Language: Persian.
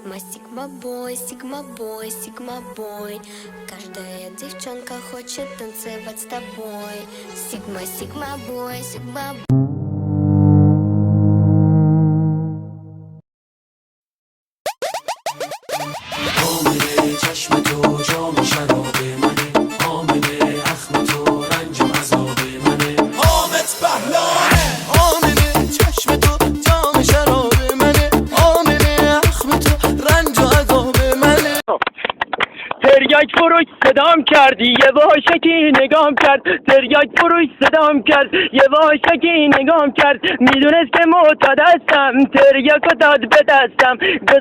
Сигма бой. Каждая девчонка хочет танцевать с тобой. Сигма бой. آمنه چشم تو جام شراب منه آمنه اخم تو رنج و عذاب منه حامد بهلانه آمنه چشم تو جام شراب منه آمنه اخم تو رنج و عذاب منه تریاک فروش صدام کردی یه واشکی نگام کرد تریاک فروش صدام کرد یه واشکی نگام کرد میدونست که معتاد هستم تریاکو داد به دستم